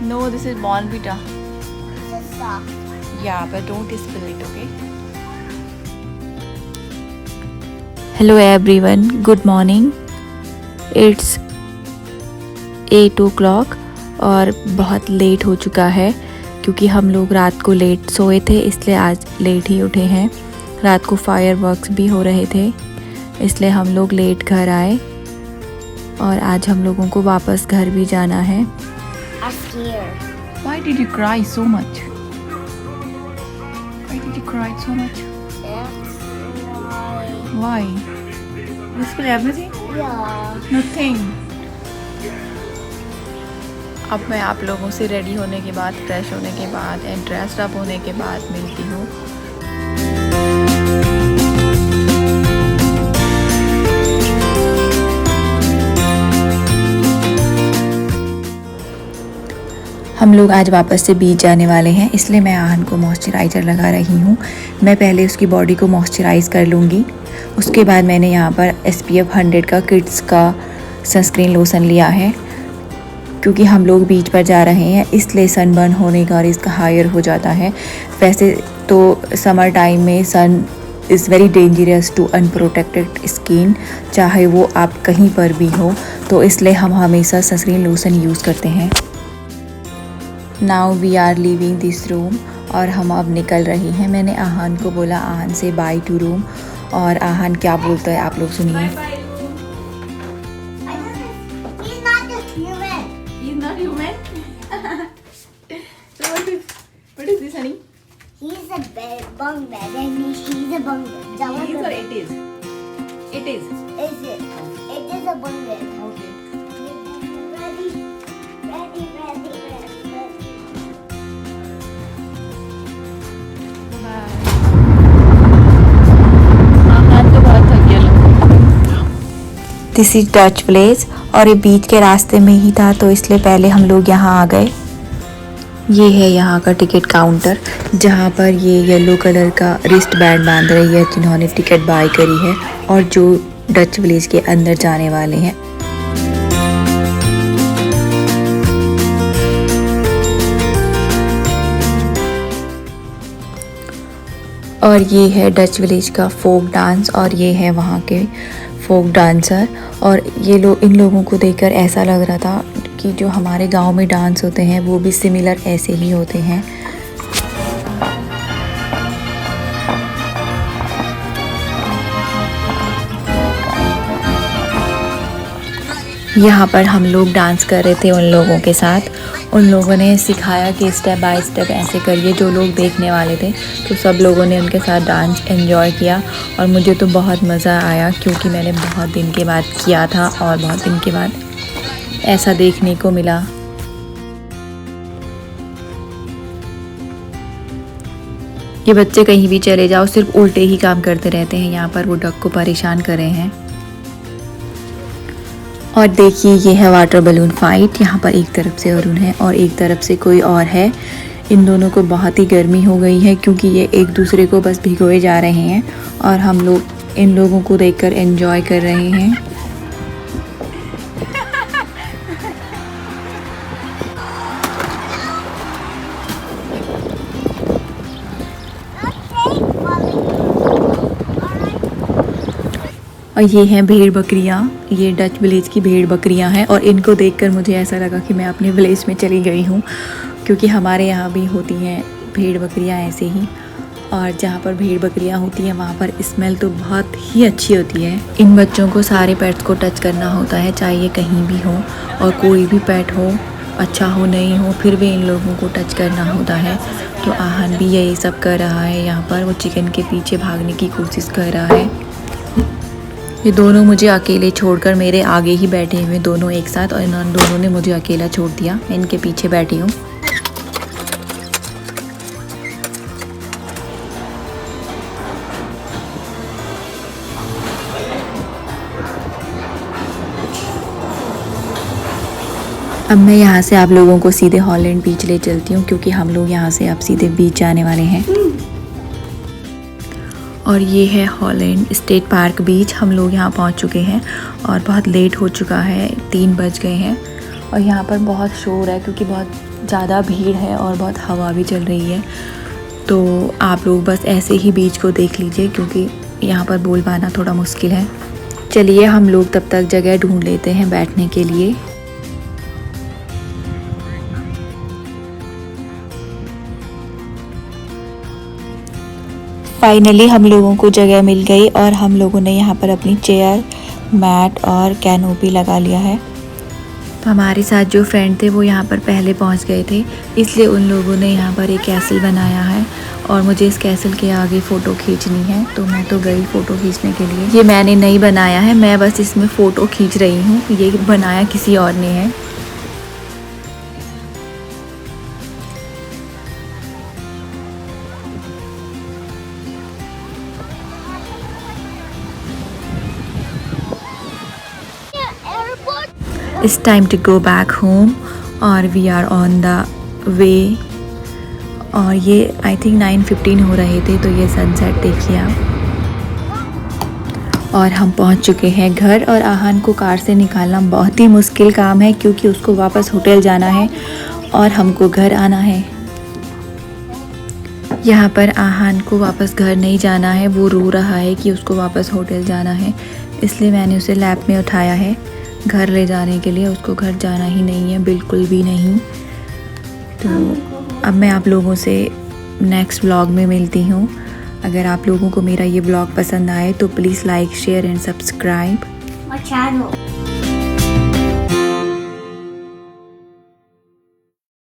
No, this is Bonvita. This is soft. Yeah, but don't spill it, okay? Hello everyone, good morning. It's 8 o'clock और बहुत late हो चुका है क्योंकि हम लोग रात को लेट सोए थे, इसलिए आज लेट ही उठे हैं। रात को फायर वर्क्स भी हो रहे थे, इसलिए हम लोग लेट घर आए और आज हम लोगों को वापस घर भी जाना है। I'm scared. Why did you cry so much? Why did you cry so much? That's Why? why. You spill everything? Yeah. Nothing. अब मैं आप लोगों से रेडी होने के बाद, फ्रेश होने के बाद एंड ड्रेस्ड अप होने के बाद मिलती हूँ। हम लोग आज वापस से बीच जाने वाले हैं, इसलिए मैं आहन को मॉइस्चराइज़र लगा रही हूँ। मैं पहले उसकी बॉडी को मॉइस्चराइज़ कर लूँगी, उसके बाद मैंने यहाँ पर SPF 100 का किड्स का सनस्क्रीन लोशन लिया है क्योंकि हम लोग बीच पर जा रहे हैं, इसलिए सनबर्न होने का रिस्क हायर हो जाता है। वैसे तो समर टाइम में sun is very dangerous to unprotected skin, चाहे वो आप कहीं पर भी हो, तो इसलिए हम हमेशा सनस्क्रीन लोशन यूज़ करते हैं। Now we are leaving this room और हम अब निकल रहे हैं। मैंने आहन को बोला आहन से बाय टू रूम, और आहन क्या बोलता है आप लोग सुनिए। He's not a human. He's not human. So what is this, honey? He's a bunk bed and she's a bunk bed. It is or it is? It is. Is it? It is a bunk bed. Okay. Ready? Ready, ready, ready, ready. This is Dutch village और ये बीच के रास्ते में ही था, तो इसलिए पहले हम लोग यहाँ आ गए। ये है यहाँ का टिकट काउंटर, जहाँ पर ये येलो कलर का रिस्ट बैंड बांध रही है जिन्होंने टिकट बाय करी है और जो डच विलेज के अंदर जाने वाले हैं। और ये है डच विलेज का फोक डांस और ये है वहाँ के फोक डांसर। और ये लोग, इन लोगों को देखकर ऐसा लग रहा था कि जो हमारे गांव में डांस होते हैं वो भी सिमिलर ऐसे ही होते हैं। यहाँ पर हम लोग डांस कर रहे थे उन लोगों के साथ। उन लोगों ने सिखाया कि स्टेप बाय स्टेप ऐसे करिए, जो लोग देखने वाले थे तो सब लोगों ने उनके साथ डांस एंजॉय किया और मुझे तो बहुत मज़ा आया क्योंकि मैंने बहुत दिन के बाद किया था और बहुत दिन के बाद ऐसा देखने को मिला। ये बच्चे कहीं भी चले जाओ सिर्फ उल्टे ही काम करते रहते हैं। यहाँ पर वो डक को परेशान कर रहे हैं। और देखिए ये है वाटर बलून फाइट। यहाँ पर एक तरफ से अरुण है और एक तरफ से कोई और है। इन दोनों को बहुत ही गर्मी हो गई है क्योंकि ये एक दूसरे को बस भिगोए जा रहे हैं और हम लोग इन लोगों को देखकर एंजॉय कर रहे हैं। और ये हैं भेड़ बकरियाँ, ये डच विलेज की भेड़ बकरियाँ हैं और इनको देखकर मुझे ऐसा लगा कि मैं अपने विलेज में चली गई हूँ क्योंकि हमारे यहाँ भी होती हैं भेड़ बकरियाँ ऐसे ही। और जहाँ पर भेड़ बकरियाँ होती हैं वहाँ पर स्मेल तो बहुत ही अच्छी होती है। इन बच्चों को सारे पेट्स को टच करना होता है, चाहे ये कहीं भी हो और कोई भी पेट हो, अच्छा हो नहीं हो, फिर भी इन लोगों को टच करना होता है। तो आहन भी यही सब कर रहा है। यहाँ पर वो चिकन के पीछे भागने की कोशिश कर रहा है। ये दोनों मुझे अकेले छोड़कर मेरे आगे ही बैठे हुए दोनों एक साथ, और इन दोनों ने मुझे अकेला छोड़ दिया। मैं इनके पीछे बैठी हूँ। अब मैं यहाँ से आप लोगों को सीधे हॉलैंड बीच ले चलती हूँ क्योंकि हम लोग यहाँ से अब सीधे बीच जाने वाले हैं। और ये है हॉलैंड स्टेट पार्क बीच। हम लोग यहाँ पहुँच चुके हैं और बहुत लेट हो चुका है, 3 बज गए हैं। और यहाँ पर बहुत शोर है क्योंकि बहुत ज़्यादा भीड़ है और बहुत हवा भी चल रही है, तो आप लोग बस ऐसे ही बीच को देख लीजिए क्योंकि यहाँ पर बोल पाना थोड़ा मुश्किल है। चलिए हम लोग तब तक जगह ढूंढ लेते हैं बैठने के लिए। फाइनली हम लोगों को जगह मिल गई और हम लोगों ने यहाँ पर अपनी चेयर, मैट और कैनोपी लगा लिया है। तो हमारे साथ जो फ्रेंड थे वो यहाँ पर पहले पहुँच गए थे, इसलिए उन लोगों ने यहाँ पर एक कैसल बनाया है और मुझे इस कैसल के आगे फ़ोटो खींचनी है, तो मैं तो गई फ़ोटो खींचने के लिए। ये मैंने नहीं बनाया है, मैं बस इसमें फ़ोटो खींच रही हूँ, ये बनाया किसी और ने है। It's time to go back home और we are on the way। और ये आई थिंक 9:15 हो रहे थे, तो ये सनसेट देखिए आप। और हम पहुंच चुके हैं घर और आहान को कार से निकालना बहुत ही मुश्किल काम है क्योंकि उसको वापस होटल जाना है और हमको घर आना है। यहाँ पर आहान को वापस घर नहीं जाना है, वो रो रहा है कि उसको वापस होटल जाना है, इसलिए मैंने उसे लैब में उठाया है घर ले जाने के लिए। उसको घर जाना ही नहीं है, बिल्कुल भी नहीं। तो अब मैं आप लोगों से नेक्स्ट व्लॉग में मिलती हूँ। अगर आप लोगों को मेरा ये व्लॉग पसंद आए तो please like, share and subscribe My channel.